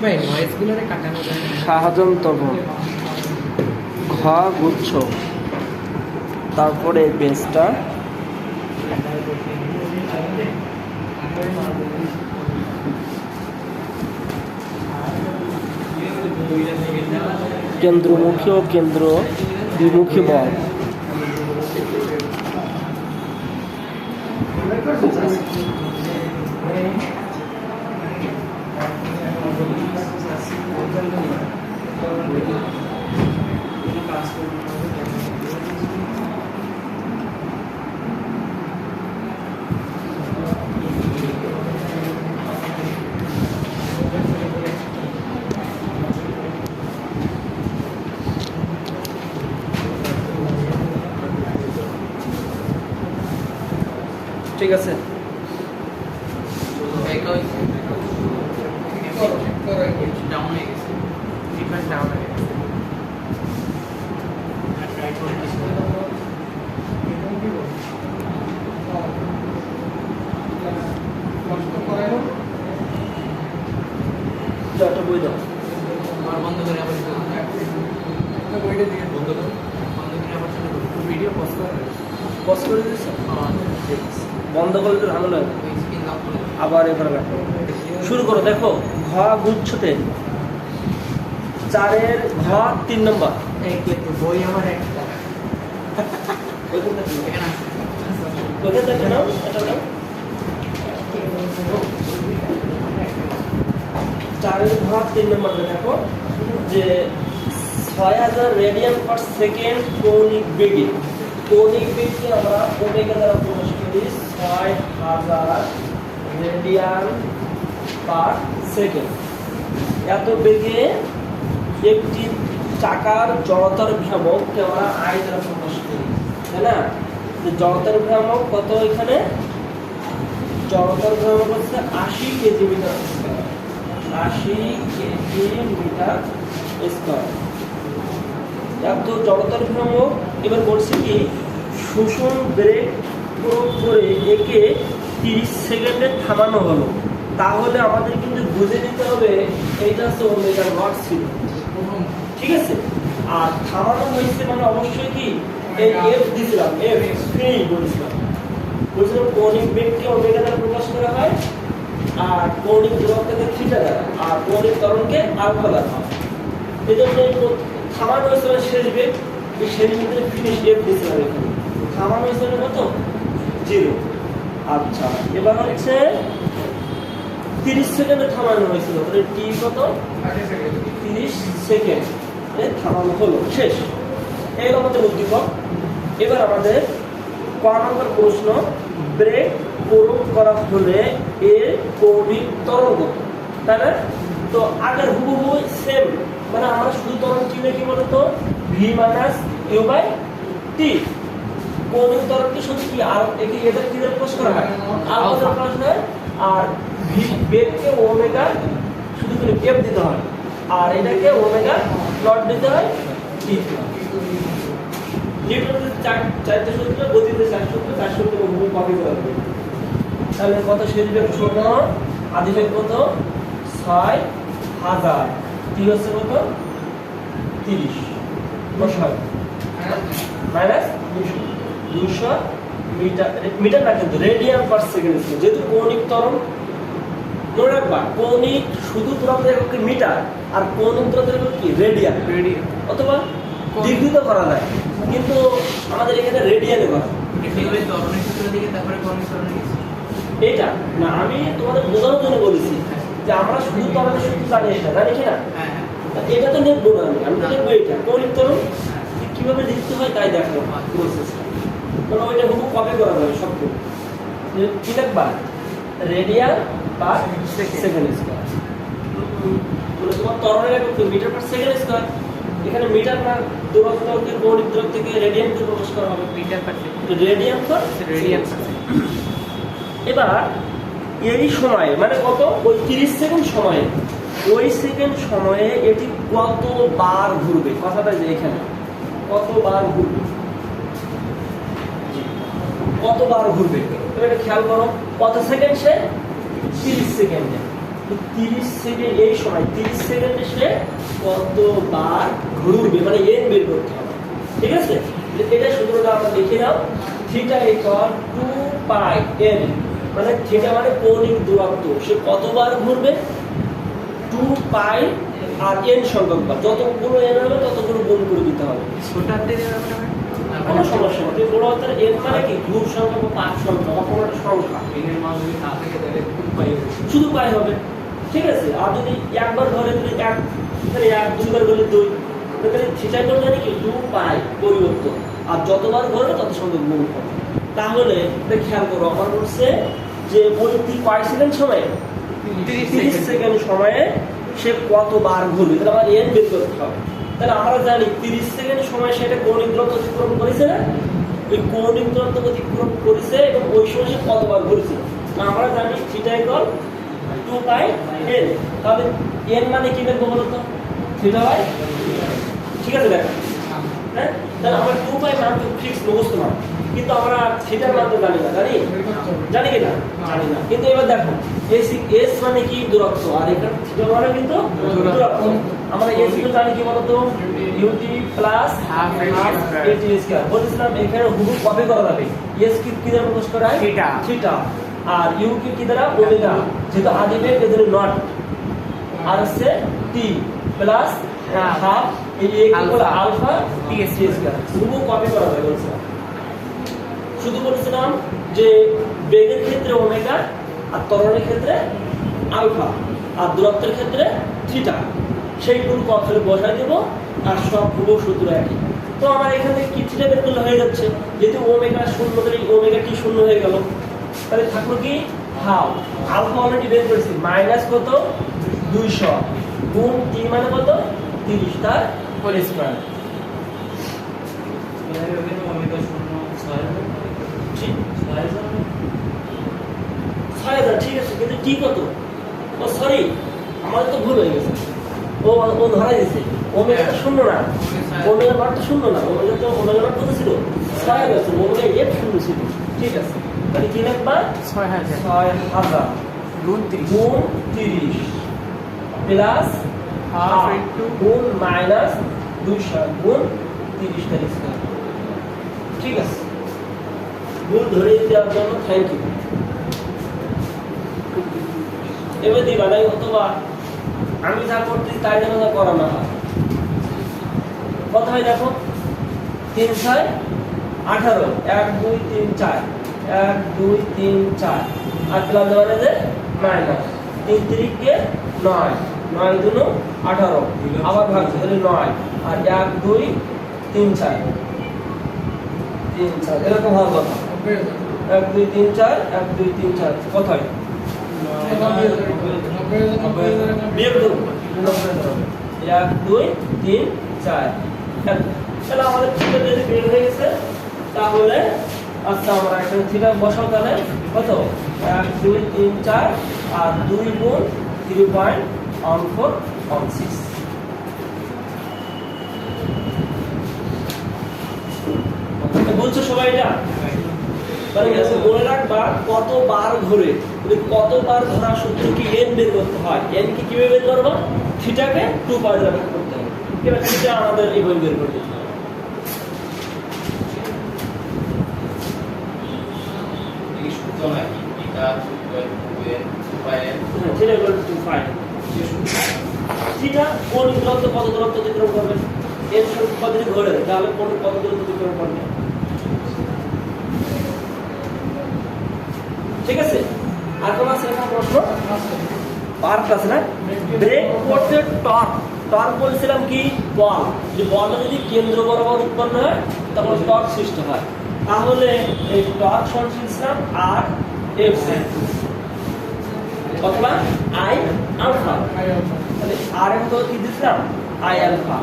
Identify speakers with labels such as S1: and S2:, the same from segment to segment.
S1: ভাই নয়েজগুলোরে কাটানো যায় না।
S2: সাহায্যন্তব ঘ গুচ্ছ, তারপরে বেসটা কেন্দ্রমুখী ও কেন্দ্র বিমুখী বল। ঠিক আছে, বই দাও
S1: বন্ধ করে আবার বইটা দিয়ে বন্ধ করো, বন্ধ করে আবার ভিডিও পজ করে
S2: পজ করে দিয়েছো, বন্ধ করলে তো ভালো লাগে। আবার এবার রাখো, শুরু করো। দেখো ঘ গুচ্ছতে 4-এর ঘ 3 নম্বর।
S1: বই আমার একটা
S2: ওইখানে দেখে নাও, এটা নাও। 4-এর ঘ 3 নম্বরে দেখো যে 6000 রেডিয়ান পার সেকেন্ড কৌণিক বেগে, কৌণিক বেগকে আমরা ওমেগা দ্বারা প্রকাশ করি 6000 রেডিয়ান পার সেকেন্ড। এত বেগে একটি চাকার জড়তার ভ্রামককে আমরা আই দ্বারা প্রকাশ করি, তাই না? জড়তার ভ্রামক কত? এখানে জড়তার ভ্রামক হচ্ছে 80 KG metre square, 80 KG metre square. এত জড়তার ভ্রামক। এবার বলছি কি, শোষণ ব্রেক প্রয়োগ করে একে 30 সেকেন্ডে থামানো হলো, তাহলে আমাদের কিন্তু বুঝে নিতে হবে এইটা হচ্ছে ওমেগা নট ছিল, ঠিক আছে? আর থামানো হয়েছে মানে অবশ্যই কি এই এফ দিছিলাম, এফ ফ্রি বলেছিলাম, বলছিলাম কৌণিক বেগকে ওমেগা দ্বারা প্রকাশ করা হয়, আর কৌণিক ধ্রুবকটাকে থিটা দ্বারা, আর কৌণিক ত্বরণকে আলফা দ্বারা। এই জন্য থামানো হয়েছে মানে শেষ বেগ, এই শেষ বেগের ফিনিশ এফ দিছিলাম এখানে। থামানো হয়েছে মানে কত? 0। আচ্ছা, এবার হচ্ছে 30 সেকেন্ডে থামানো হয়েছিল, তাহলে টি কত? 30 সেকেন্ড থামানো হলো, শেষ। এই আমাদের উদ্দীপক। এবার আমাদের ক নম্বর প্রশ্ন, ব্রেক প্রয়োগ করা হলে এর কৌণিক ত্বরণ কত, তাই না? তো আগের হুবহু সেম, মানে আমরা শুধু ত্বরণ কি লিখি বলতো? V minus you by T. কৌণিক ত্বরণকে শুধু কি আর একে এটা কি দ্বারা প্রকাশ করা হয়? আলফা দ্বারা প্রকাশ হয়। আর ভি বেগকে ওমেগা শুধু করে এফ দিতে হয়, আর এটাকে ওমেগা নট দিতে হয় টি। নিউটনের চারটে সূত্র, গতিতে 4 সূত্র, 4 সূত্র হুবহু কপি করে দেব। তাহলে কত শেষ বেগ? 16, আদি বেগ কত? 6000, টি হচ্ছে কত? 30 মাইনাস 200 মিটার, মিটার না কিন্তু রেডিয়ান পার সেকেন্ড। যেহেতু কৌণিক ত্বরণ, মনে রাখবা কৌণিক শুধু ত্বরণের এককে মিটার, আর কৌণিক ত্বরণের একক কি? রেডিয়ান। অথবা ডিগ্রি তো করা যায়, কিন্তু আমাদের এখানে রেডিয়ানে করা। এটা না, আমি তোমাদের বোঝানোর জন্য বলেছি যে আমরা শুধু ত্বরণের সূত্র জানি, এটা জানি কিনা? এটা তো লিখবো না, আমি তো লিখবো এটা কৌণিক ত্বরণ কিভাবে লিখতে হয় তাই দেখো প্রসেসটা। কারণ ওইটা হুবহু কপি করা যাবে সবটুকু। কি লিখবা? Radian per second square. তোমার ত্বরণের একক মিটার পার সেকেন্ড স্কয়ার। এখানে মিটার না, দূরত্বকে কৌণিক দূরত্ব থেকে রেডিয়ানকে প্রকাশ করা হবে metre per second, radian per radian. এবার এই সময়ে মানে কত? ওই 30 সেকেন্ড সময়ে, ওই সেকেন্ড সময়ে এটি কতবার ঘুরবে, কথাটা যে এখানে কতবার ঘুরবে, কতবার ঘুরবে তুমি এটা খেয়াল করো। কত সেকেন্ড? সে 30 সেকেন্ডে। 30 সেকেন্ড, এই সময় 30 সেকেন্ডে সে কতবার ঘুরবে মানে n বের করতে হবে। ঠিক আছে, এটা সূত্রটা আমরা লিখে নাও। থিটা ইকুয়াল 2 পাই n, মানে থিটা মানে কৌণিক দূরত্ব, সে কতবার ঘুরবে 2 পাই আর n সংখ্যক বার, যতগুলো n হবে ততগুলো গুণ করে দিতে হবে।
S1: ছোটার দিকে ব্যাপারটা
S2: কোনো সমস্যা নেই। বড় হাতের n মানে কি ঘুর সংখ্যা বা পাক সংখ্যা বা কোনো একটা সংখ্যা,
S1: এর মান যদি না থাকে তাহলে খুব পাই হবে।
S2: শুধু পাই হবে। ঠিক আছে, আর যদি একবার ধরে যদি এক তাহলে এক, দুইবার ধরলে দুই, তাহলে থিটা কোণ মানে কি 2 পাই পরিবর্তন, আর যতবার ধরবে তত সঙ্গে গুণ হবে। তাহলে এটা খেয়াল করো, আমার বলছে যে ওই কয় সেকেন্ড সময়ে 30 সেকেন্ড সময়ে সে কতবার ঘুরবে, তাহলে আমার n বের করতে হবে। তাহলে আমরা জানি 30 সেকেন্ড সময় সেটা কৌণিক দূরত্ব অতিক্রম করেছে না, ওই কৌণিক দূরত্ব অতিক্রম করেছে এবং ওই সময় সে কতবার ঘুরেছে আমরা জানি থিটা ইকুয়াল 2 পাই n। তাহলে n মানে কি লিখবো বলো তো, থিটা বাই, ঠিক আছে দেখো, হ্যাঁ, তাহলে আমরা 2 পাই মান তো ফিক্স মুখস্থ মান, কিন্তু আমরা থিটার মান তো জানি না, জানি কি না, জানি না। কিন্তু এবার দেখো s মানে কি দূরত্ব, আর এখানে থিটা মানে কিন্তু দূরত্ব। আমরা s তো জানি কি বলতো, ut plus half at square. বলেছিলাম এখানে হুবহু কপি করা যাবে, s কি দ্বারা প্রকাশ করা হয়, থিটা, আর u কি দ্বারা ওমেগা, যেহেতু আদিবে এদের নট, আর হচ্ছে t প্লাস হাফ এই আলফা t স্কয়ার, হুবহু কপি করা যাবে। বলেছিলাম শুধু বলেছিলাম যে বেগের ক্ষেত্রে ওমেগা, আর ত্বরণের ক্ষেত্রে আলফা, আর দূরত্বের ক্ষেত্রে থিটা, সেইগুলো কখনো বসাই দেব, আর সব পুরো সূত্র একই। তো আমার এখানে কি থিটা বের করলে হয়ে যাচ্ছে, যেহেতু ওমেগা শূন্য, তাহলে ওমেগা কি শূন্য হয়ে গেল, তাহলে থাকলো কি হাফ, আলফা অলরেডি বের করেছি, মাইনাস কত 200 গুণ t মানে কত 30 তার হোল স্কয়ার।
S1: ওমেগা শূন্য
S2: 6000, ঠিক আছে, কিন্তু টি কত, ও সরি আমাদের তো ভুল হয়ে গেছে, ও ধরা দিয়েছে ওমেগা তো শূন্য না, ওমেগা বার তো শূন্য না, ওমেগা বার কত ছিল 6000 ছিল, ওমেগা এফ শূন্য ছিল। ঠিক আছে, তাহলে কি লিখবা 6000
S1: গুণ
S2: গুণ 30 প্লাস
S1: হাফ ইনটু
S2: গুণ মাইনাস 200 গুণ 30 তার স্কয়ার। ঠিক আছে, ভুল ধরে দেওয়ার জন্য থ্যাংক ইউ। এবার দিবা নাই, অথবা আমি যা করতেছি তাই যেন না করা না হয়। কত হয় দেখো, 3 6 18, 1 2 3 4, 1 2 3 4, আর প্লাস দেওয়া যে মাইনাস 3 3 কে 9, 9 2 18, আবার ভাগছে তাহলে 9, আর 1 2 3 4, 3 4 এরকম হওয়ার কথা। 1 2 3 4, 1 2 3 4 কত হয়, বিয়োগ করব 1 2 3 4। তাহলে আমাদের থিটা যদি বের হয়ে গেছে, তাহলে আচ্ছা আমরা এখানে থিটা বসাও, তাহলে কত 1 2 3 4 আর 2 গুণ 3.1416। বলছো সবাই এটা, তাহলে মনে রাখবা কতবার ঘুরে, কতবার ঘোরা সূত্র কি n বের করতে হয়, n কি কিভাবে বের করবো, থিটাকে 2 পাই দ্বারা করতে হবে। এবার থিটা আমাদের এইভাবে বের করতে হবে।
S3: এই সূত্র নাকি এটা 2 পাই n
S2: theta equal to 2 pi. Theta কোন দূরত্ব কত দূরত্ব অতিক্রম করবে, n সংখ্যা কত যদি ঘোরে তাহলে কোন কত দূরত্ব অতিক্রম করবে। ঠিক আছে, আর কোন আছে এখানে প্রশ্ন, পার্ট আছে না, ব্রেক ফোর্সের টর্ক, টর্ক বলছিলাম কি বল, যে বলটা যদি কেন্দ্র বরাবর উৎপন্ন হয় তখন টর্ক সৃষ্টি হয়। তাহলে এই টর্ক সংশ্লিষ্টম আর এফ অথবা আই আলফা, তাহলে আর এর তো কি দিছিলাম আই আলফা,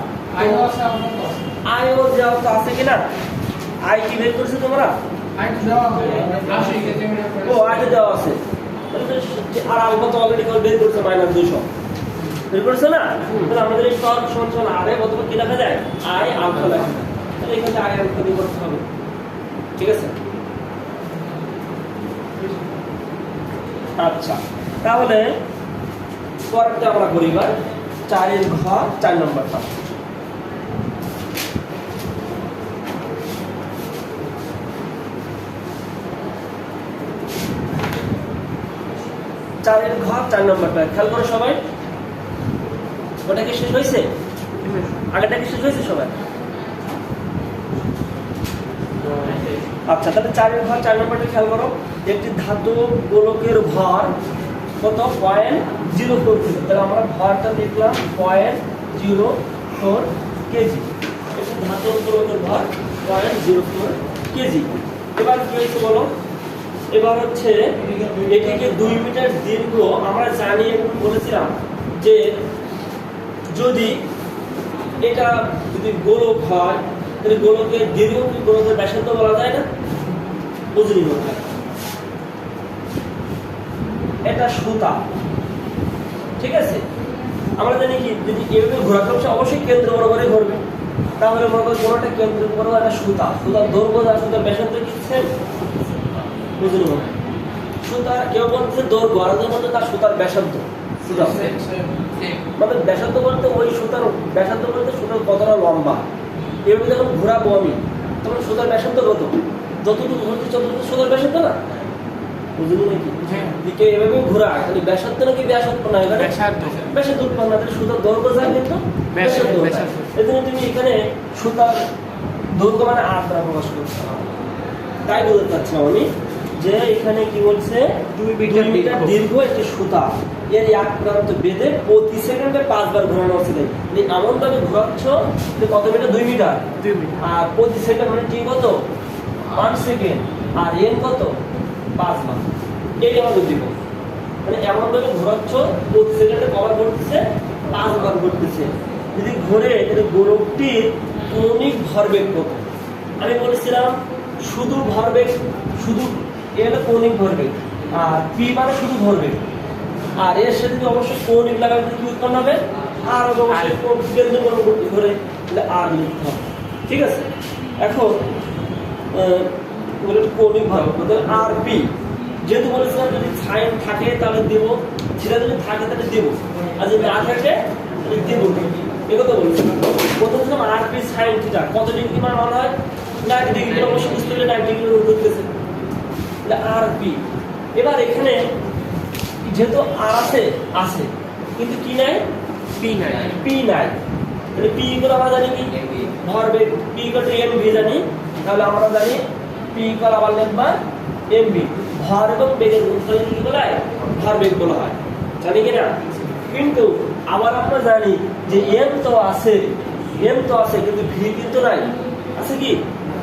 S2: আই ও যাও তো আছে কিনা, আই কি বের করছো তোমরা, ও আগে দেওয়া আছে, আর আলফা তো অলরেডি বের করছে -200 বের করছে না, তাহলে আমাদের এই টর্ক সমান আরে অথবা কি লেখা যায় আই আলফা লেখা যায়, তাহলে এখানে আই আলফা দিয়ে করতে হবে। ঠিক আছে, আচ্ছা তাহলে পরেরটা আমরা করি এবার 4 এর ঘ 4 নম্বরটা। চারের ঘ 4 নম্বরটা খেয়াল করো সবাই। ওটা কি শেষ হয়েছে? আগেটা কি শেষ হয়েছে সবাই? আচ্ছা, তাহলে 4 এর ঘ 4 নম্বরটা খেয়াল করো। একটি ধাতব গোলকের ভর কত? 0.04 কেজি। তাহলে আমরা ভরটা লিখলাম 0.04 কেজি। একটি ধাতব গোলকের ভর 0.04 কেজি। এবার কি হয়েছে বলো? এবার হচ্ছে এটিকে 2 মিটার দীর্ঘ। আমরা জানি, বলেছিলাম যে যদি এটা যদি গোলক হয় তাহলে গোলকের দীর্ঘ কি গোলকের ব্যাসার্ধ বলা যায় না? বুঝলি না? এটা সুতা, ঠিক আছে? আমরা জানি কি যদি এভাবে ঘোরাতে হবে অবশ্যই কেন্দ্র বরাবরই ঘুরবে। তাহলে মনে করো কোনোটা কেন্দ্র বরাবর একটা সুতা, সুতার দৈর্ঘ্য আর সুতার ব্যাসার্ধ কি সেম? বুঝলি না? সুতা কেউ বলছে দৈর্ঘ্য আর কেউ বলছে তার সুতার ব্যাসার্ধ। সুতা মানে ব্যাসার্ধ বলতে ওই সুতার ব্যাসার্ধ বলতে সুতার কতটা লম্বা। এভাবে যখন ঘোরাবো আমি তখন সুতার ব্যাসার্ধ কত? যতটুকু ঘুরতে ততটুকু সুতার ব্যাসার্ধ না? বুঝলি নাকি? দিকে এভাবে ঘোরায় তাহলে ব্যাসার্ধ নাকি ব্যাসার্ধ না? এখানে ব্যাসার্ধ উৎপন্ন না, তাহলে সুতার দৈর্ঘ্য যায় কিন্তু ব্যাসার্ধ। এই জন্য তুমি এখানে সুতার দৈর্ঘ্য মানে আর দ্বারা প্রকাশ করতে হবে। তাই বলতে চাচ্ছিলাম আমি যে এখানে কি বলছে 2 মিটার দীর্ঘ একটি সুতা এর এক প্রান্ত বেঁধে প্রতি সেকেন্ডে 5 বার ঘোরানো হচ্ছে। এমন ভাবে ঘোরাচ্ছ যে কত মিটার? 2 মিটার। আর প্রতি সেকেন্ড মানে টি কত? 1 সেকেন্ড। আর এন কত? 5 বার। এই আমাদের দিব মানে এমন ভাবে ঘোরাচ্ছ প্রতি সেকেন্ডে কবার ঘুরতেছে? 5 বার ঘুরতেছে। যদি ঘুরে তাহলে গোলকটির কৌণিক ভরবেগ কত? আমি বলেছিলাম শুধু ভরবেগ, শুধু এ হলো কৌণিক ভরবেগ, আর পি মানে শুধু ভরবেগ। আর এর সাথে যদি অবশ্যই কৌণিক লাগালে কি উৎপন্ন হবে? আর অবশ্যই কেন্দ্র বরাবর ঘুরে আর লিখতে হবে, ঠিক আছে? এখন কৌণিক ভরবেগ আর পি যেহেতু বলেছিলাম যদি সাইন থাকে তাহলে দেবো, সেটা যদি থাকে তাহলে দেবো, আর যদি না থাকে তাহলে দেবো। এ কথা বলেছিলাম। প্রথম আর পি সাইন থিটা কত ডিগ্রি মান বলা হয়? 90 ডিগ্রি। অবশ্যই বুঝতে হলে 90 ডিগ্রি ঘুরতেছে আর পি। এবার এখানে যেহেতু আর আছে কিন্তু কি নাই? পি নাই। তাহলে পি ইকুয়াল আমরা জানি কি? ভরবেগ। পি ইকুয়াল টু এমভি জানি। তাহলে আমরা জানি পি ইকুয়াল আবার লিখবা এমভি। ভর এবং বেগের গুণফলকে কি বলা হয়? ভরবেগ বলা হয়, জানি কি না? কিন্তু আবার আমরা জানি যে এম তো আছে কিন্তু ভি কিন্তু নাই। আছে কি?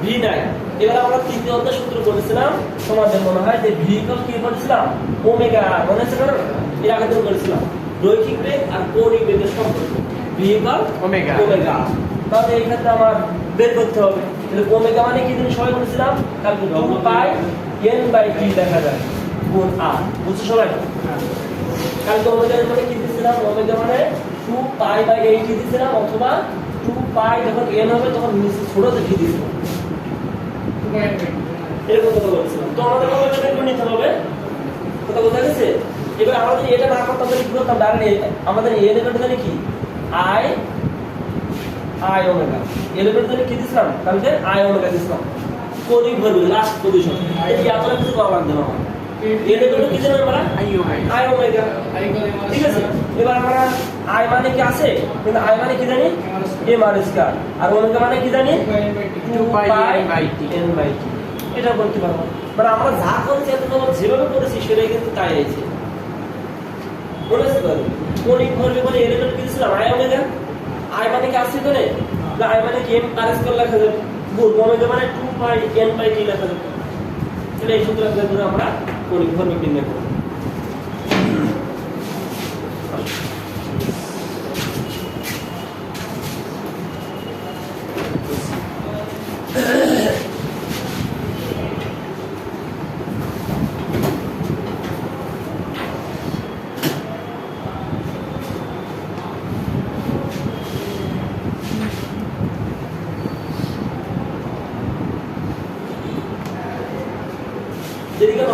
S2: ভি নাই। এবার আমরা তৃতীয় অধ্যায় সূত্র বলেছিলাম, তোমাদের মনে হয় যে ভি ইকুয়াল কি বলেছিলাম? ওমেগা। মনে আছে না? এর আগে দিন বলেছিলাম রৈখিক বেগ আর কৌণিক বেগের সম্পর্ক। V equal omega. তাহলে এই ক্ষেত্রে আমার বের করতে হবে। তাহলে ওমেগা মানে কি জিনিস সবাই বলেছিলাম? কালকে 2 পাই n/t দেখা যায় গুণ r। বুঝছো সবাই? কালকে ওমেগা মানে কি দিয়েছিলাম? ওমেগা মানে 2 পাই/8 দিয়েছিলাম, অথবা 2 পাই যখন n হবে তখন নিচে ছোট দেখে দিয়েছিলাম। এরকম কথা বলছিলাম। তো আমাদের ওমেগা বের নিতে হবে। কথা বোঝা গেছে? এবার আমাদের এটা না করতে আমরা কি করতাম? ডাইরেক্ট আমাদের n এর জানি কি? i omega. এর জানি কি দিয়েছিলাম? কালকে i ওমেগা দিয়েছিলাম। কৌণিক ভরবেগ লাস্ট পজিশন। এই এতটা কিছু করা লাগবে না। এর কি জানি আমরা? i omega. ঠিক আছে? এবার আমরা i মানে কি আছে? কিন্তু i মানে কি জানি? m r square. আর ওমেগা মানে কি জানি? 2 পাই n/t। এটা বলতে পারবো। মানে আমরা যা করেছি এতটা যেভাবে করেছি সেটাই কিন্তু তাই আছে। বলেছি তো কৌণিক ভরবেগ মানে এর কি দিয়েছিলাম? i omega. i মানে কি আছে এখানে? না, i মানে কি m r স্কয়ার লেখা যাবে। গুণ ওমেগা মানে 2 পাই n/t লেখা যাবে। তাহলে এই সূত্র ধরে আমরা কৌণিক ভরবেগ নির্ণয় করব। দেরি কেন?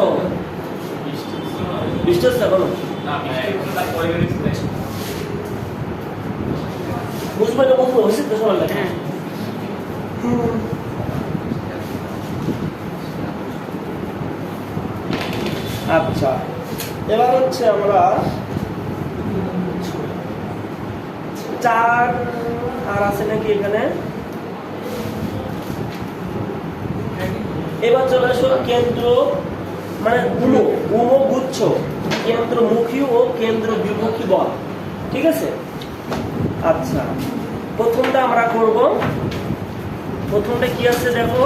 S2: বুঝবে না বুঝবো হয়েছে তো সবার লাগে। আচ্ছা এবার হচ্ছে আমরা 4 আর আছে নাকি এখানে। এবার চলে আসো কেন্দ্র মানে গুচ্ছ কেন্দ্রমুখী ও কেন্দ্র বিমুখী বল, ঠিক আছে। আচ্ছা প্রথমটা আমরা করব, প্রথমটা কি আছে দেখো,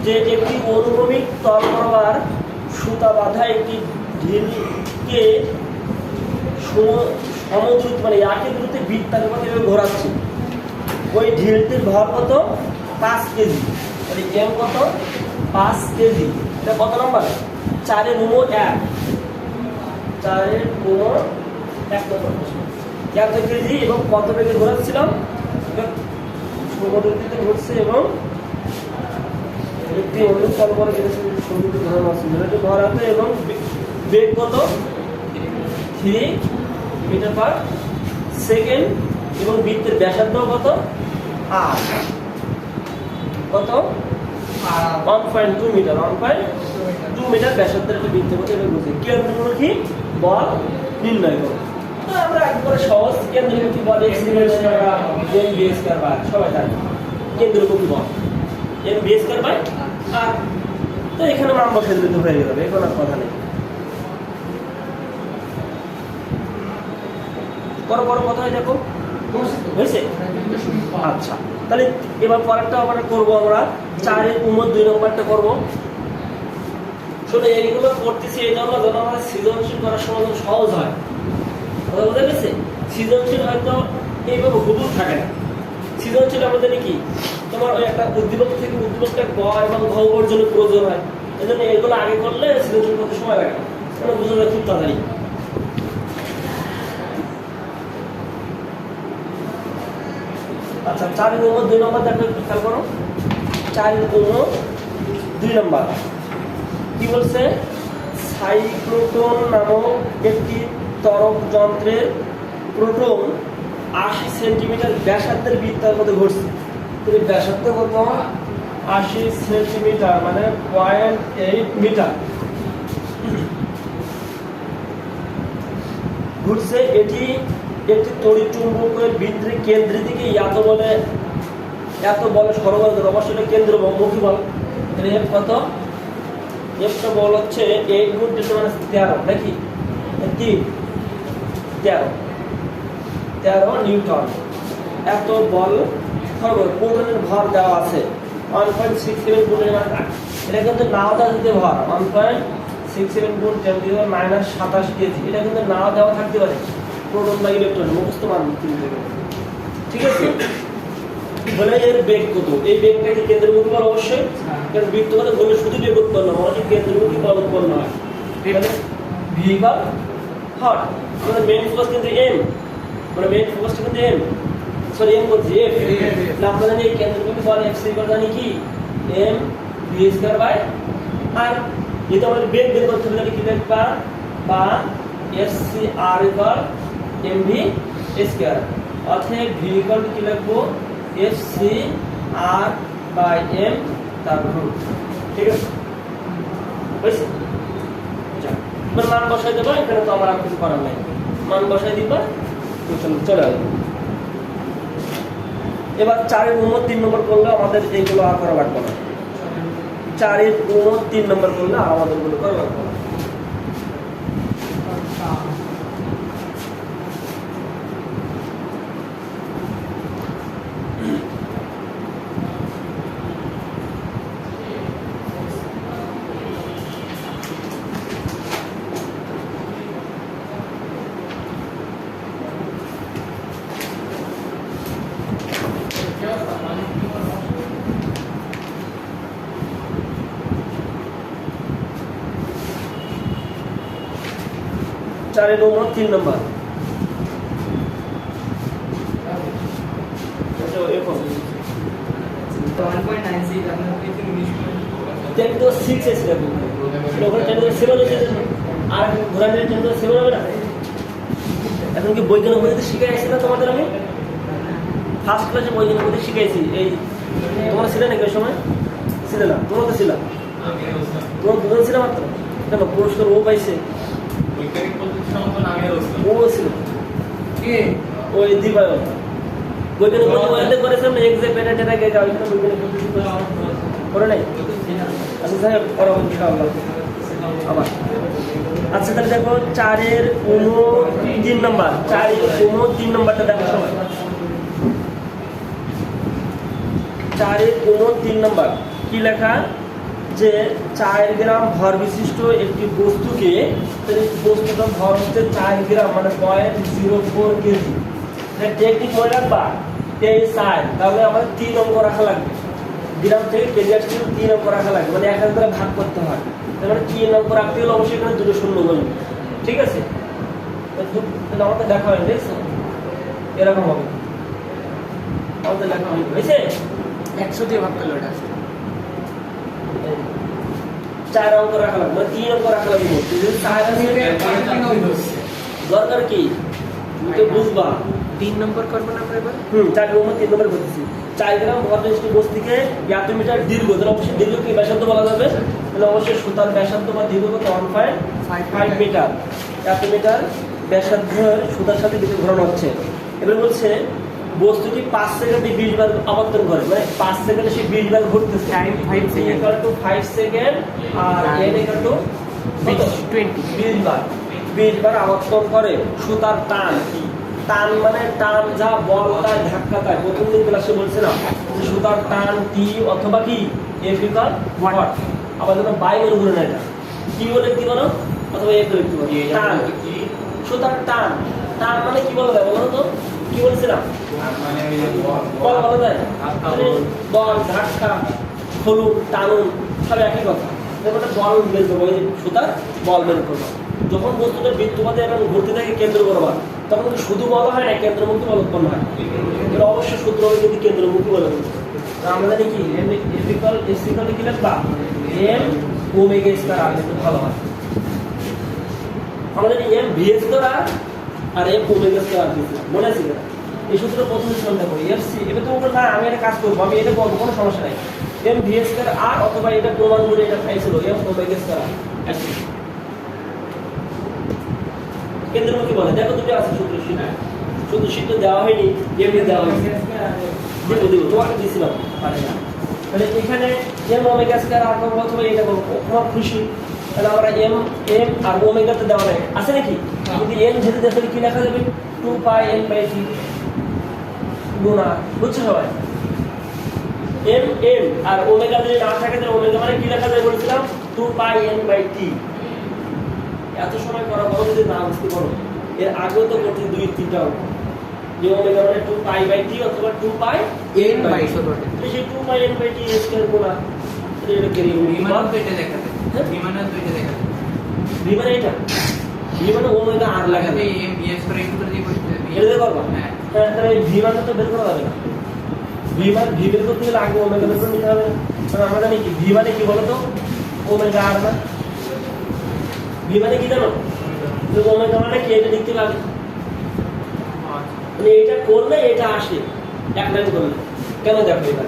S2: যে একটি অনুভূমিক তল বরাবর সুতা বাঁধা একটি ঢিলকে সমদ্রুত মানে একই দ্রুতে বৃত্তাকারে ঘোরাচ্ছে। ওই ঢিলটির ভর কত? 5 কেজি। মানে এম কত? 5 কেজি। এটা কত নম্বর? 4 এর গুণ 1, 4 এর গুণ 1 নম্বর। 1 কেজি এবং কত বেগে ঘোরাচ্ছিলাম? সমদ্রুতিতে ঘুরছে এবং একটি অনুভূমিক তল বরাবর সমদ্রুত ঘোরানো আছে। এটা ঘোরাতে এবং বেগ কত? 3 মিটার পার সেকেন্ড এবং বৃত্তের ব্যাসার্ধ কত? আর কত? 1.2 মিটার, 1.2 মিটার ব্যাসার্ধের একটা বৃত্তের মধ্যে এটা বুঝি কেন্দ্রমুখী বল নির্ণয় করো। তো আমরা একবারে সহজ কেন্দ্রমুখী বল এম/r সবাই জানি কেন্দ্রমুখী বল m/r আর তো এখানে মান বসিয়ে দিতে হয়ে যাবে, এখন আর কথা নেই। বড় কথায় দেখো হয়েছে। আচ্ছা তাহলে এবার পরেরটা আমরা করবো, আমরা 4 এর গুণ 2 নম্বরটা করবো। শোনো এইগুলো করতেছি এই জন্য যেন আমাদের সৃজনশীল করার সময় সহজ হয়, কথা বোঝা গেছে। সৃজনশীল হয়তো এইভাবে হুবহু থাকে না। সৃজনশীল আমাদের কি তোমার ওই একটা উদ্দীপক থেকে উদ্দীপকটা গ এবং ঘ পর্যন্ত প্রয়োজন হয়, এই জন্য এগুলো আগে করলে সৃজনশীল করতে সময় লাগে না, মানে বোঝা যায় খুব তাড়াতাড়ি। আচ্ছা 4 এর গুণ 2 নম্বর দেখো, খেয়াল করো। 4 এর গুণ 2 নম্বর কি বলছে? সাইক্লোট্রন নামক একটি ত্বরক যন্ত্রের প্রোটন 80 সেন্টিমিটার ব্যাসার্ধের বৃত্তের মধ্যে ঘুরছে। ব্যাসার্ধ কত? 80 সেন্টিমিটার মানে 0.8 মিটার ঘুরছে। এটি একটি তড়িৎ চুম্বকের বৃত্তের কেন্দ্র থেকে এত বলে সরবরাহ করে। অবশ্যই এটা কেন্দ্রমুখী বল। এর কত? একটা বল হচ্ছে 8 গুণ 10 মানে 13 নাকি 13 নিউটন। এত বল প্রোটনের ভর দেওয়া আছে 1.67 গুণ এটা কিন্তু নাও দেওয়া যেতে ভর 1.67 গুণ 10⁻² কেজি। এটা কিন্তু নাও দেওয়া থাকতে পারে প্রোটন বা ইলেকট্রন, মুখস্থ মান কিনতে হবে, ঠিক আছে। বলে এর বেগ কত? এই বেগটা কি কেন্দ্রমুখী বল? অবশ্যই, কারণ বৃত্তগত বলে শুধু বেগ উৎপন্ন হয়, মানে কেন্দ্রমুখী বল উৎপন্ন হয়। মানে ভি/হর মানে মেইন ফোকাস কিন্তু এম, মানে মেইন ফোকাসটা কিন্তু এম, সরি এম বলছি এফ। না আমরা জানি এই কেন্দ্রমুখী বল এফ সি/r জানি কি m/r। যেটা আমাদের বেগ বের করতে হলে কি লিখবা? বা f/c/r mv²। অতএব v কি লিখবো? f/c/r/m তার রুট, ঠিক আছে হয়েছে। এবার মান বসাই দেবো, এখানে তো আমার আর কিছু করার নাই, মান বসাই দিবা চলে আসবে। এবার 4 এর গুণ 3 নম্বর করলে আমাদের এইগুলো আর করা লাগবে না। 4 এর গুণ 3 নম্বর করলে আর আমাদের গুলো করা লাগবে না। চারের গুণ 3 নম্বর এখন কি বৈজ্ঞানিক শিখে আসছি না তোমাদের? আমি ফার্স্ট ক্লাসে বৈজ্ঞানিক গতি শিখাইছি। এই তোমরা ছিলে নাকি ওই সময়? ছিলে না, তোমরা তো ছিলাম, তোমরা দুজন ছিল মাত্র। কেন পুরস্কার ও পাইছে?
S3: বৈজ্ঞানিক পদ্ধতি সম্পন্ন আমি
S2: ও ছিল
S1: কে?
S2: ওই দিবায়ন বৈজ্ঞানিক গতি ওয়াতে করেছেন না, এক্সাক্ট এটা এটা কে যাও এটা বৈজ্ঞানিক পদ্ধতি করে নাই। আচ্ছা স্যার করো ইনশাআল্লাহ আবার। আচ্ছা তাহলে দেখো 4-এর 3 নাম্বার, 4-এর 3 নাম্বারটা দেখো সবাই। 4-এর 3 নাম্বার কি লেখা? যে 4 গ্রাম ভর বিশিষ্ট একটি বস্তুকে, বস্তুটার ভর হচ্ছে 4 গ্রাম মানে 0.04 কেজি। টেকনিক মনে রাখবা, এই 4 তাহলে আমাদের 3 অঙ্ক রাখা লাগবে। গ্রাম থেকে কেজি আসছে 3 অঙ্ক রাখা লাগবে, মানে 1000 দ্বারা ভাগ করতে হয়। তাহলে 3 অঙ্ক রাখতে হলে অবশ্যই এখানে দুটো শূন্য বলবে, ঠিক আছে? তাহলে আমাদের দেখা হয় দেখছো এরকম হবে, আমাদের লেখা হয় বুঝছে?
S1: 100 দিয়ে ভাগ করলে ওটা আসবে।
S2: 4 অঙ্ক রাখা লাগবে, মানে 3 অঙ্ক রাখা লাগবে। দরকার কি তুমি তো বুঝবা।
S1: 3 নম্বর করবো না আমরা এবার?
S2: 4 নম্বর 3 নম্বর বলতেছি। 4 গ্রাম ভর বিশিষ্ট বস্তুকে এত মিটার দীর্ঘ, তাহলে অবশ্যই দীর্ঘ কি ব্যাসার্ধ বলা যাবে, তাহলে অবশ্যই সুতার ব্যাসার্ধ বা দীর্ঘ কত 1.5 মিটার। এত মিটার ব্যাসার্ধের সুতার সাথে কিছু ঘোরানো হচ্ছে। এবার বলছে বস্তুটি 5 সেকেন্ডে 20 বার আবর্তন করে, মানে 5 সেকেন্ডে সে 20 বার ঘুরতেছে।
S1: টাইম 5 সেকেন্ড,
S2: 5 সেকেন্ড আর n 20 বার, 20 বার আবর্তন করে। সুতার টান, টান মানে টান যা বল তার ধাক্কা তাই। প্রথম দিন ক্লাসে বলছিলাম যে সুতার টান টি অথবা কি F = ওয়াট। আবার যেন বাই বলে ঘুরে না, এটা কি বলে লিখতে পারো অথবা F বলে লিখতে পারো। টান সুতার টান, টান মানে কি বলা যায় বলো তো? কি বলছিলাম? বল বলা যায়, বল ধাক্কা হলুন টানুন সব একই কথা। যেমন বল বের করবো, সুতার বল বের করবো। যখন বস্তুটা বৃত্তপথে এবং ঘুরতে থাকে কেন্দ্র বরাবর, তখন কিন্তু শুধু বলা হয় না, কেন্দ্রমুখী বল উৎপন্ন হয়। এটা অবশ্যই সূত্র হবে যদি কেন্দ্রমুখী বলে বলছে। আমরা জানি কি কি লিখবা? m ওমেগা স্কয়ার আর একটু ভালো হয়। আমরা জানি m ভি স্কয়ার আর m ওমেগা স্কয়ার দিয়েছিলাম, মনে আছে কিনা? এই সূত্র প্রথম সমাধান করি fc। এবার তুমি বলবে না আমি এটা কাজ করবো, আমি এটা বলবো, কোনো সমস্যা নাই। m ভি স্কয়ার আর অথবা এটা প্রমাণ করে এটা পাইছিল m ওমেগা স্কয়ার আর। কেন্দ্রমুখী বলে দেখো দুটো আছে সূত্র শীট, শুধু শীট দেওয়া হয়নি, এমনি দেওয়া হয়েছে। দিব তোমাকে দিয়েছিলাম পারে না। তাহলে এখানে m ওমেগা স্কয়ার আর করবো অথবা এটা করবো, তোমার খুশি। তাহলে আমরা m আর ওমেগা তো দেওয়া নেই, আছে নাকি? যদি n যেতে দেয় তাহলে কি লেখা যাবে? 2πn/t গুণা, বুঝছো সবাই? m আর ওমেগা যদি না থাকে তাহলে ওমেগা মানে কি লেখা যায় বলেছিলাম? 2πn/t। এত সময় করা বড় যদি না বুঝতে পারো, এর আগেও তো করতে 2-3টা অঙ্ক, যে ওমেগা মানে 2π/t অথবা 2πn/t। সেই 2πn/t স্কয়ার গুণা এটা কি
S1: বিমান তো এটা দেখাবে, বিমানের তো এটা দেখাবে।
S2: বিমান এটা বিমানে ওমেগা আর লাগাবে,
S1: এই এস করে একটু করে দিয়ে বসতে হবে।
S2: এটা করবা।
S1: হ্যাঁ,
S2: হ্যাঁ তাহলে এই বিমানটা তো বের করা যাবে না। বিমান ভি বের করতে গেলে আগে ওমেগা বের করে নিতে হবে। কারণ আমরা জানি কি বিমানে কি বলো তো? ওমেগা আর না। বিমানে কি জানো? ওমেগা মানে কি এটা লিখতে পারবে, মানে এটা করলে এটা আসে এক লাইন করলে। কেন দেখো এটা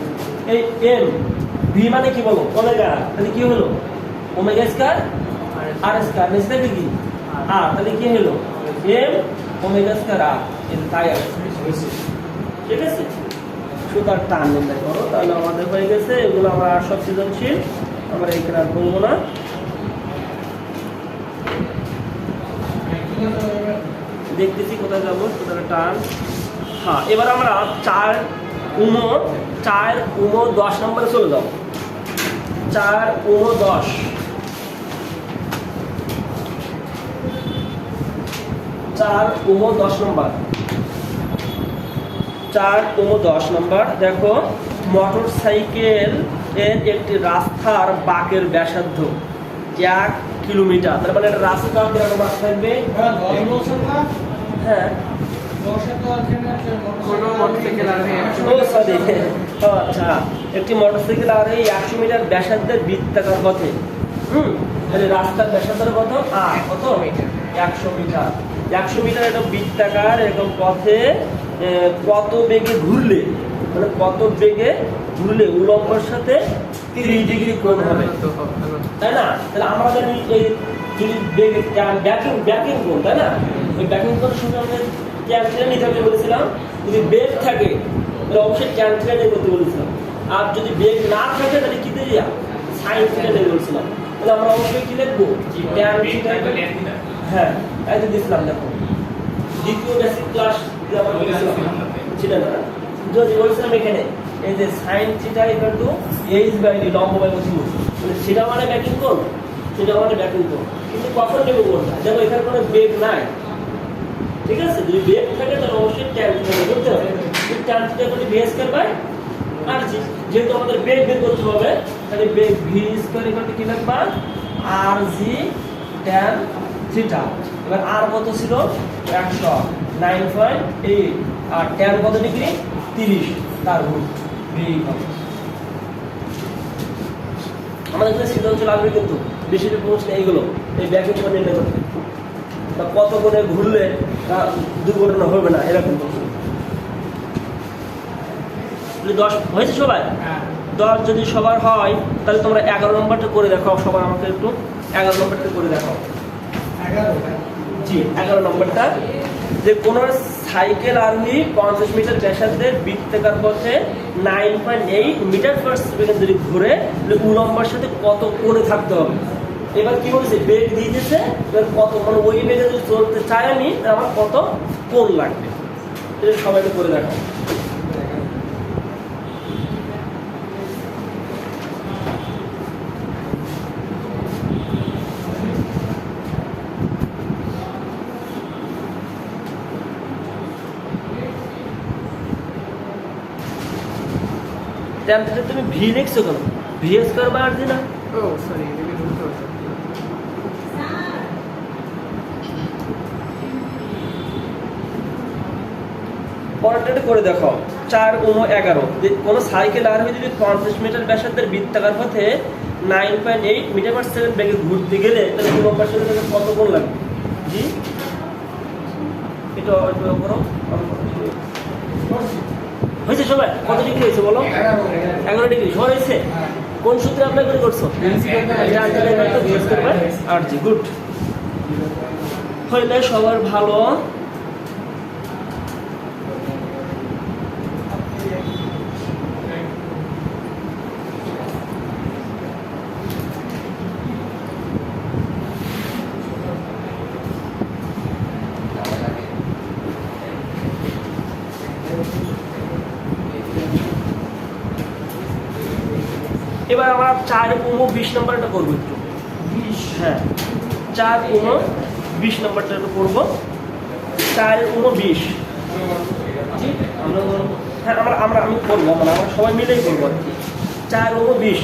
S2: এই m ভি মানে কি বলো? ওমেগা, তাহলে কি হলো? ওমেগা স্কয়ার আর স্কয়ার নিচে কি আর, তাহলে কি হলো? m ওমেগা স্কয়ার আর, এটা তাই আছে, ঠিক আছে? সুতার টান নির্ণয় করো, তাহলে আমাদের হয়ে গেছে। এগুলো আমরা আর সব সৃজনশীল, আমরা এখানে আর বলবো না। দেখতেছি কোথায় যাবো, সুতার টান। হ্যাঁ এবার আমরা 4 10 নম্বরে চলে যাও। 4 10 নম্বর। 4 10 নম্বর দেখো, মোটর সাইকেল এর একটি রাস্তার বাঁকের ব্যাসার্ধ 1 কিলোমিটার। তার মানে একটা রাস্তা কিরকম বাঁক থাকবে? হ্যাঁ
S1: কোনো মোটরসাইকেল আর
S2: আচ্ছা, একটি মোটরসাইকেল আর 100 মিটার ব্যাসার্ধের বৃত্তাকার পথে, তাহলে রাস্তার ব্যাসার্ধের কত? কত? 100 মিটার। 100 মিটার একটা বৃত্তাকার এরকম পথে কত বেগে ঘুরলে, মানে কত বেগে ঘুরলে উলম্বর সাথে 30 ডিগ্রি কোণ হবে, তাই না? তাহলে আমরা জানি এই যদি বেগে ব্যাকিং কোণ, তাই না? ওই ব্যাকিং কোণের সঙ্গে আমরা ট্যান থিটা নিতে হবে বলেছিলাম। যদি বেগ থাকে তাহলে অবশ্যই ট্যান থিটা নিয়ে করতে বলেছিলাম, আর যদি বেগ না থাকে তাহলে কি দিয়ে সাইন থিটা নিয়ে বলেছিলাম। তাহলে আমরা অবশ্যই কি লিখবো, ট্যান থিটা। হ্যাঁ, এই যে দিছিলাম, দেখো দ্বিতীয় বেসিক ক্লাস যে আমরা বলেছিলাম সেটা না, যদি বলেছিলাম এখানে এই যে sine theta equal to h/d লম্ব বাই ভুজ, মানে সেটা মানে ব্যাকিং কোণ, সেটা মানে ব্যাকিং কোণ। কিন্তু কখন নেব কোণটা, দেখো এখানে কোনো বেগ নাই, ঠিক আছে? যদি বেগ থাকে তাহলে অবশ্যই ট্যান থিটা করতে হবে। ট্যান থিটা করলে v স্কয়ার বাই rg, যেহেতু আমাদের বেগ বের করতে হবে তাহলে বেগ v স্কয়ার ইকুয়াল টু কি লিখবা, rg ট্যান থিটা। এবার r কত ছিল 109.8, আর ট্যান কত ডিগ্রি 30, তার রুট v ইকুয়াল। আমাদের এখানে সৃজনশীল আসবে কিন্তু বেশি প্রশ্ন এইগুলো, এই ব্যাকিং কোণ নির্ণয় করতে বা কত কোণে ঘুরলে দুর্ঘটনা হবে না, এরকম প্রশ্ন। 10 হয়েছে সবাই? 10 যদি সবার হয় তাহলে তোমরা 11 নম্বরটা করে দেখাও। সবাই আমাকে একটু 11 নম্বরটা করে দেখাও।
S1: 11?
S2: জি, 11 নম্বরটা, যে কোন সাইকেল আরোহী 50 মিটার ব্যাসার্ধের বৃত্তাকার পথে 9.8 মিটার পার সেকেন্ড যদি ঘুরে উলম্বের সাথে কত কোণে থাকতে হবে। এবার কি বলেছে, বেগ দিয়ে দিয়েছে, এবার কত, মানে ওই বেগে যদি চলতে চাই আমি আমার কত কোণ লাগবে, এটা সবাইকে করে দেখাও। তুমি ভি লিখছো কেন, ভি স্কয়ার বাই rg না?
S1: ও সরি, এটাকে ধরতে হবে।
S2: পরেরটা করে দেখো 4 × 11, যে কোন সাইকেল আরোহী যদি 50 মিটার ব্যাসার্ধের বৃত্তাকার পথে 9.8 মিটার পার সেকেন্ড বেগে ঘুরতে গেলে তাহলে উলম্বের সাথে তাকে কত কোণ লাগবে? জি, এটা করো। হয়েছে সবাই? কত ডিগ্রি হয়েছে বলো? 11 ডিগ্রি। সবার হয়েছে? কোন সূত্রে অ্যাপ্লাই করে করছো? rg। গুড, হইলে সবার ভালো। এবার আমরা 4 × 20 নম্বরটা করবো একটু। হ্যাঁ, 4 × 20 নম্বরটা একটু করবো। 4 × 20, হ্যাঁ আমি করবো, মানে আমরা সবাই মিলেই করবো আর কি। 4 × 20,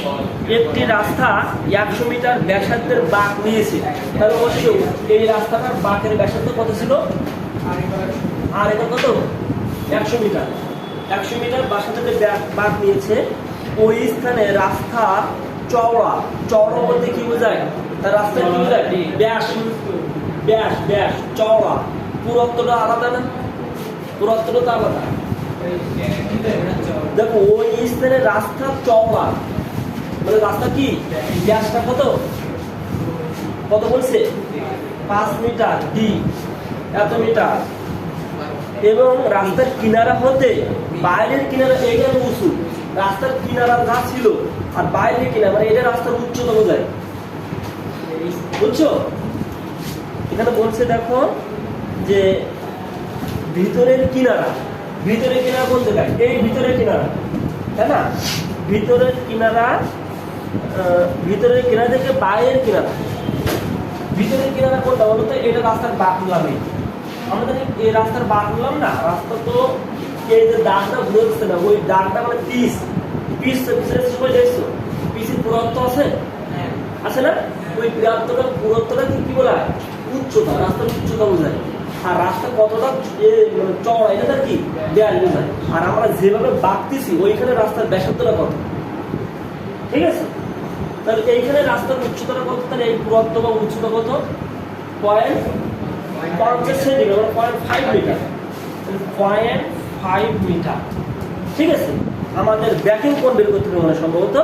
S2: একটি রাস্তা 100 মিটার ব্যাসার্ধের বাঁক নিয়েছে, তাহলে অবশ্যই এই রাস্তাটার বাঁকের ব্যাসার্ধ কত ছিল? আর এটা কত? 100 মিটার। 100 মিটার ব্যাসার্ধের বাঁক নিয়েছে, ওই স্থানে রাস্তা চওড়া, চওড়া বলতে কি বোঝায়, তার রাস্তা কি বোঝায়? ব্যাস, ব্যাস ব্যাস চওড়া। পুরুত্বটা আলাদা না? পুরুত্বটা তো আলাদা। দেখো ওই স্থানে রাস্তা চওড়া, মানে রাস্তা কি ব্যাসটা কত, কত বলছে? 5 মিটার, ডি এত মিটার, এবং রাস্তার কিনারা হতে বাইরের কিনারা এখানে উঁচু, রাস্তার কিনারা যা ছিল আর বাইরের কিনারা, মানে এটা রাস্তার উচ্চতা বোঝায়, বুঝছো? এখানে বলছে দেখো যে ভিতরের কিনারা, ভিতরের কিনারা কোন জায়গায়? এই ভিতরের কিনারা, তাই না? ভিতরের কিনারা, ভিতরের কিনারা থেকে বাইরের কিনারা, ভিতরের কিনারা কোনটা বলো তো? এটা রাস্তার বাঁক নিলামই আমরা জানি, এই রাস্তার বাঁক নিলাম না, রাস্তা তো এই যে দাগটা ঘুরছে না, ওই দাগটা মানে পিস, পিসের সময় দেখছো পিসের পুরুত্ব আছে, আছে না? ওই পুরুত্বটা কি বলা হয়? উচ্চতা, রাস্তার উচ্চতা বোঝায়। আর রাস্তা কতটা চওড়া এটা তার কি দেয়াল বোঝায়। আর আমরা যেভাবে বাঁকতেছি ওইখানে রাস্তার ব্যাসার্ধটা কত, ঠিক আছে? তাহলে এইখানে রাস্তার উচ্চতাটা কত, তাহলে এই পুরুত্ব বা উচ্চতা কত? 0.50 সেন্টিমিটার, 0.5 মিটার। 0.5 5 মিটার। ঠিক আছে, আমাদের ব্যাকিং কোণ বের করতে হবে মানে সম্ভবত,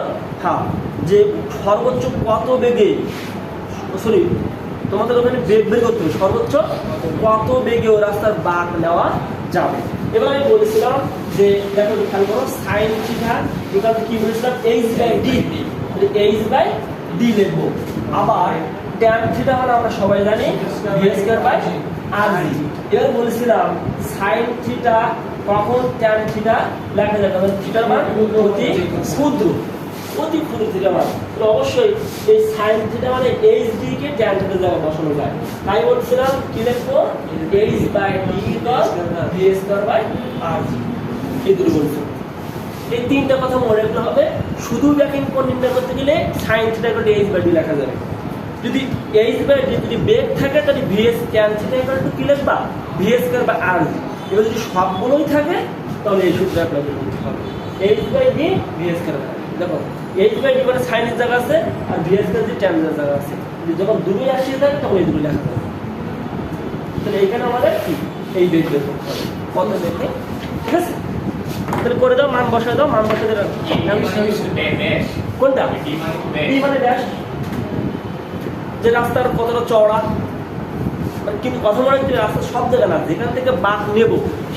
S2: হ্যাঁ, যে সর্বোচ্চ কত বেগে, সরি তোমাদের ওখানে বেগ বের করতে হবে, সর্বোচ্চ কত বেগে ও রাস্তার বাঁক নেওয়া যাবে। এবার আমি বলেছিলাম যে দেখো খেয়াল করো, সাইন থিটা এখান থেকে কি বলেছিলাম, h/d লিখবো। আবার ট্যান থিটা মানে আমরা সবাই জানি v²/rg। এবার বলেছিলাম সাইন থিটা কখন ট্যান থিটা লেখা যাবে, মানে থিটার মান অতি ক্ষুদ্র, অতি ক্ষুদ্র থিটা মান। তো অবশ্যই এই সাইন থিটা মানে hd কে ট্যান থিটা জায়গায় বসানো যায়। তাই বলছিলাম কি লিখবো, h/d v²/rg। এই দুটো বলছি, এই তিনটা কথা মনে রাখতে হবে। শুধু ব্যাকিং কোণ নির্ণয় করতে গেলে সাইন থিটা = h/d লেখা যাবে। যদি h/d যদি বেগ থাকে তাহলে vs tan থিটা = কি লিখবা, v²/rg। এবার যদি সবগুলোই থাকে তাহলে এই সূত্র অ্যাপ্লাই করতে হবে, h/d v²/rg। দেখো h/d মানে সাইনের জায়গা আছে আর v² tan এর জায়গা আছে, যখন দুটোই একসাথে থাকে তখন এই দুটো লেখা যাবে। তাহলে এইখানে আমাদের কি এই বেগ বের করতে হবে, কত দেখে, ঠিক আছে। তাহলে করে দাও, মান বসায় দাও, মান বসাতে দাও। কোনটা d মানে ড্যাশ, যে রাস্তার কতটা চওড়া, কিন্তু কথা বলা হচ্ছে রাস্তার সব জায়গা না, যেখান থেকে বাঁক নেব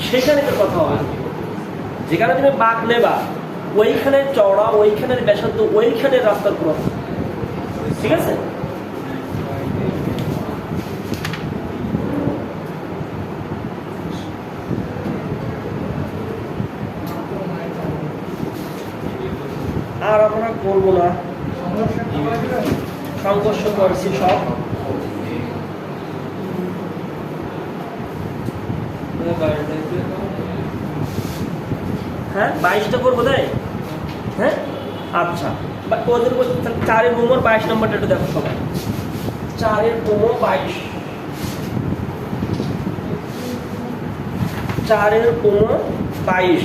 S2: সেখানে তো কথা হয়। যেখানে তুমি বাঁক নেবা ওইখানের চওড়া, ওইখানের ব্যাসার্ধ, ওইখানের রাস্তার পুরো, ঠিক আছে। আর আমরা করবো না, সংঘর্ষ করছি সব। হ্যাঁ 22টা করবো তাই, হ্যাঁ আচ্ছা। ওদের 4-এর 22 নম্বরটা একটু দেখো সবাই, 4-এর 22, 4-এর 22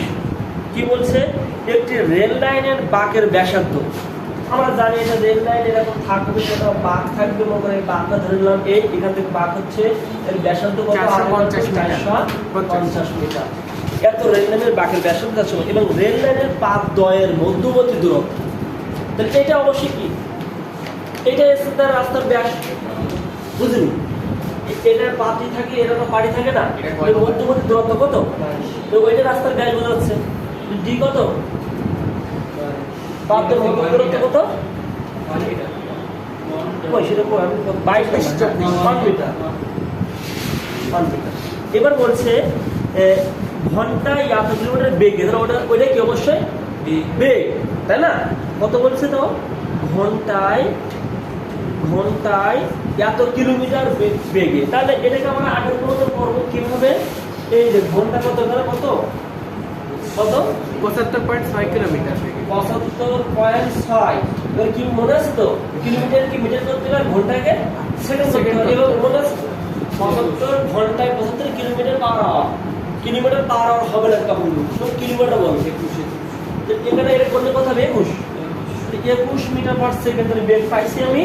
S2: কি বলছে, একটি রেল লাইনের বাঁকের ব্যাসার্ধ। আমরা জানি এটা রেল লাইন এরকম থাকবে, সেটা বাঁক থাকবে, মনে করে বাঁকটা ধরে নিলাম এই, এখান থেকে বাঁক হচ্ছে এর ব্যাসার্ধ কত, 450 মিটার। এত রেল লাইনের বাঁকের ব্যাসার্ধ আছে এবং রেল লাইনের পাত দ্বয়ের মধ্যবর্তী দূরত্ব। তাহলে এটা অবশ্যই কি, এটা এসে তার রাস্তার ব্যাস, বুঝলি, এটার পাতি থাকে, এটা তো পাড়ি থাকে না, মধ্যবর্তী দূরত্ব কত, তো ওইটা রাস্তার ব্যাস বোঝা যাচ্ছে। ডি কত, পাতের মধ্যবর্তী দূরত্ব কত, 1 মিটার। এবার বলছে ঘন্টায় এত কিলোমিটার বেগে, ওইটা কি অবশ্যই বেগ, তাই না? কত বলছে তো, ঘন্টায় এত কিলোমিটার বেগে। তাহলে এটাকে আমরা আগের মতো করবো কিভাবে, এই যে ঘন্টা কত ধরে কত
S1: 75.6 কিলোমিটার,
S2: 75.6। এবার কি মনে আছে তো, কিলোমিটার কি মিটার করতে গেলে ঘন্টাকে সেকেন্ড করতে হবে। এবার মনে আছে 75 ঘন্টায় 75 kilometre per hour, kilometre per hour হবে না তখন, সব কিলোমিটার বলবে। এখানে এর করলে কথা 21 মিটার পার সেকেন্ড বেগ পাইছি আমি।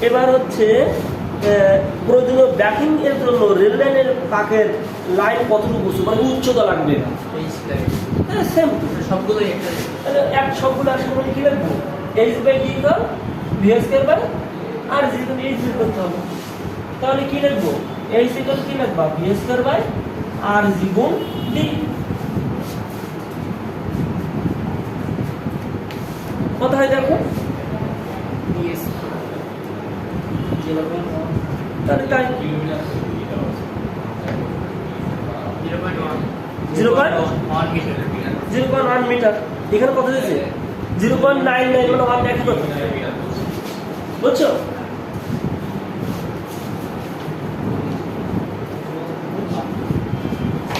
S2: এবার হচ্ছে প্রয়োজনীয় ব্যাকিং এর জন্য রেল লাইনের পাকের লাইন কতটুকু মানে উচ্চতা লাগবে, সেম
S1: সবগুলোই একটা,
S2: এক সবগুলো একসঙ্গে কি লিখবো, h/d v²/rg, তুমি h বের করতে হবে। তাহলে কি লিখবো, h কি লিখবা, v²/rg গুণ d। কত হয় দেখো, তাহলে তাই 0.1 মিটার। এখানে কত দিয়েছে, 0.99 মানে 1 দেখো তো, বুঝছো।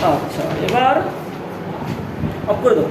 S2: আচ্ছা এবার অফ করে দাও।